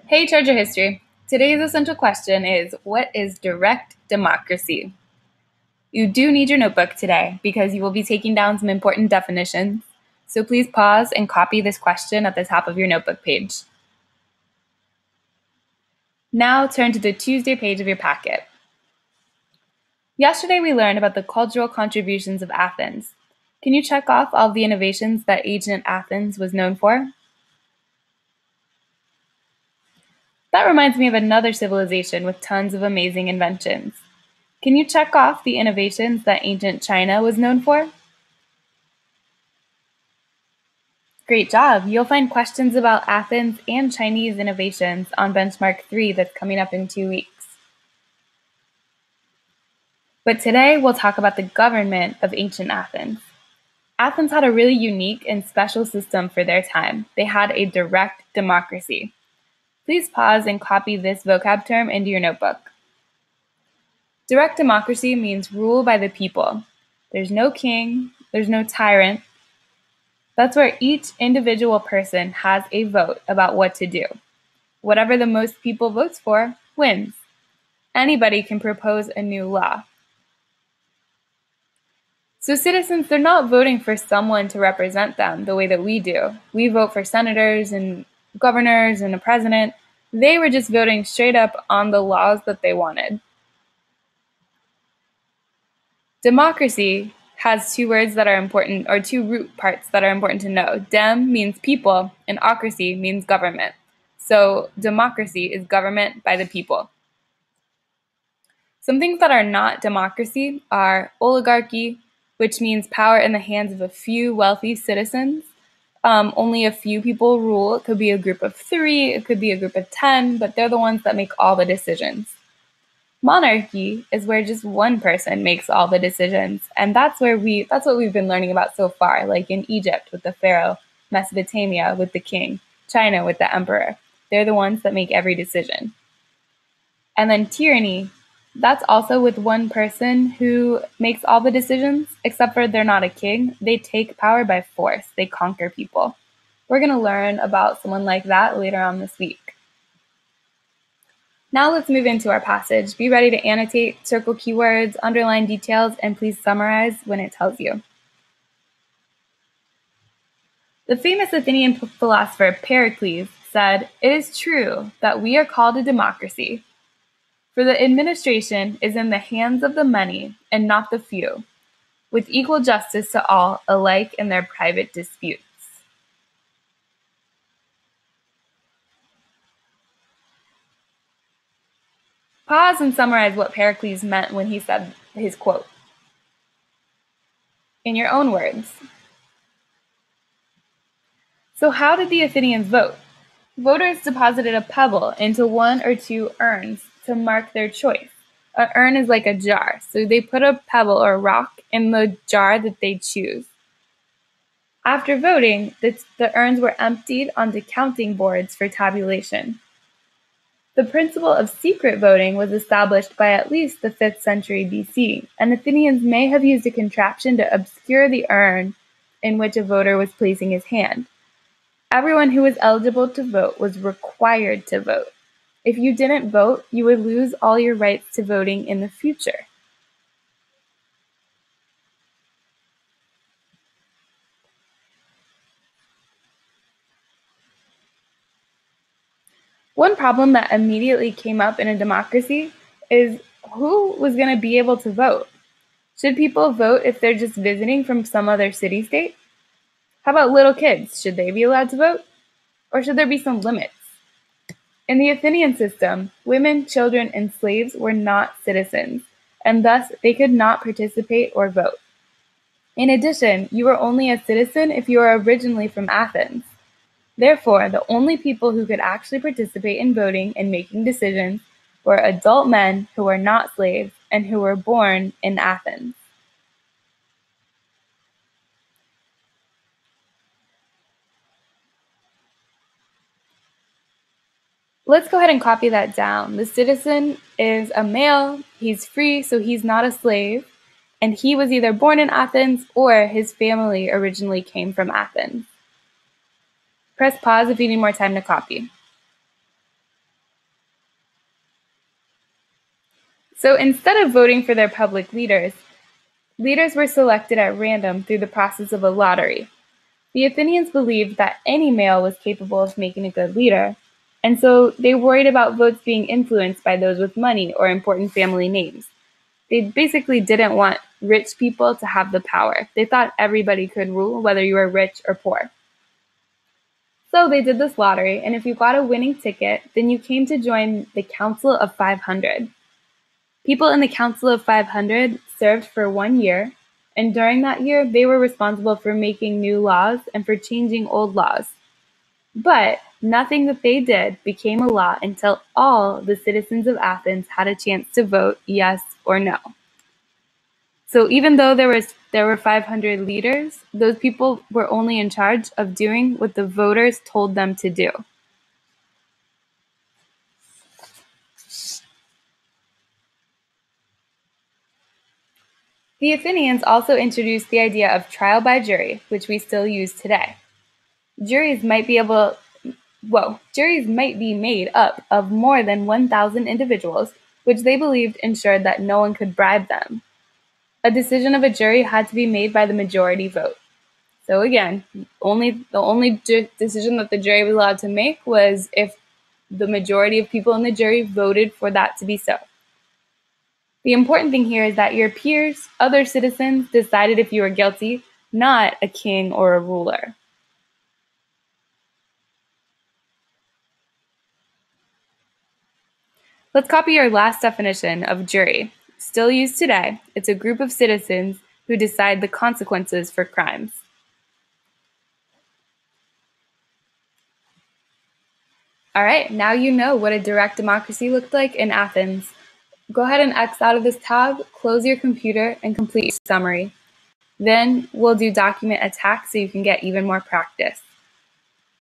Hey, Treasure History. Today's essential question is, what is direct democracy? You do need your notebook today because you will be taking down some important definitions. So please pause and copy this question at the top of your notebook page. Now turn to the Tuesday page of your packet. Yesterday we learned about the cultural contributions of Athens. Can you check off all the innovations that ancient Athens was known for? That reminds me of another civilization with tons of amazing inventions. Can you check off the innovations that ancient China was known for? Great job! You'll find questions about Athens and Chinese innovations on Benchmark 3 that's coming up in 2 weeks. But today we'll talk about the government of ancient Athens. Athens had a really unique and special system for their time. They had a direct democracy. Please pause and copy this vocab term into your notebook. Direct democracy means rule by the people. There's no king, there's no tyrant. That's where each individual person has a vote about what to do. Whatever the most people votes for wins. Anybody can propose a new law. So citizens, they're not voting for someone to represent them the way that we do. We vote for senators and governors and a president. They were just voting straight up on the laws that they wanted. Democracy has two words that are important, or two root parts that are important to know. Dem means people, and ocracy means government. So democracy is government by the people. Some things that are not democracy are oligarchy, which means power in the hands of a few wealthy citizens. Only a few people rule. It could be a group of 3, it could be a group of 10, but they're the ones that make all the decisions. Monarchy is where just one person makes all the decisions, and that's what we've been learning about so far, like in Egypt with the pharaoh, Mesopotamia with the king, China with the emperor. They're the ones that make every decision. And then tyranny, that's also with one person who makes all the decisions, except for they're not a king. They take power by force. They conquer people. We're going to learn about someone like that later on this week. Now let's move into our passage. Be ready to annotate, circle keywords, underline details, and please summarize when it tells you. The famous Athenian philosopher Pericles said, "It is true that we are called a democracy, for the administration is in the hands of the many and not the few, with equal justice to all alike in their private disputes." Pause and summarize what Pericles meant when he said his quote in your own words. So how did the Athenians vote? Voters deposited a pebble into one or two urns to mark their choice. An urn is like a jar, so they put a pebble or rock in the jar that they choose. After voting, the urns were emptied onto counting boards for tabulation. The principle of secret voting was established by at least the 5th century BC, and Athenians may have used a contraption to obscure the urn in which a voter was placing his hand. Everyone who was eligible to vote was required to vote. If you didn't vote, you would lose all your rights to voting in the future. One problem that immediately came up in a democracy is who was going to be able to vote? Should people vote if they're just visiting from some other city-state? How about little kids? Should they be allowed to vote? Or should there be some limits? In the Athenian system, women, children, and slaves were not citizens, and thus they could not participate or vote. In addition, you were only a citizen if you were originally from Athens. Therefore, the only people who could actually participate in voting and making decisions were adult men who were not slaves and who were born in Athens. Let's go ahead and copy that down. The citizen is a male, he's free, so he's not a slave, and he was either born in Athens or his family originally came from Athens. Press pause if you need more time to copy. So instead of voting for their public leaders, leaders were selected at random through the process of a lottery. The Athenians believed that any male was capable of making a good leader, and so they worried about votes being influenced by those with money or important family names. They basically didn't want rich people to have the power. They thought everybody could rule, whether you were rich or poor. So they did this lottery, and if you got a winning ticket, then you came to join the Council of 500. People in the Council of 500 served for 1 year, and during that year, they were responsible for making new laws and for changing old laws. But nothing that they did became a law until all the citizens of Athens had a chance to vote yes or no. So even though there were 500 leaders, those people were only in charge of doing what the voters told them to do. The Athenians also introduced the idea of trial by jury, which we still use today. Juries might be made up of more than 1,000 individuals, which they believed ensured that no one could bribe them. A decision of a jury had to be made by the majority vote. So again, the only decision that the jury was allowed to make was if the majority of people in the jury voted for that to be so. The important thing here is that your peers, other citizens, decided if you were guilty, not a king or a ruler. Let's copy our last definition of jury. Still used today, it's a group of citizens who decide the consequences for crimes. All right, now you know what a direct democracy looked like in Athens. Go ahead and X out of this tab, close your computer, and complete your summary. Then we'll do document attack so you can get even more practice.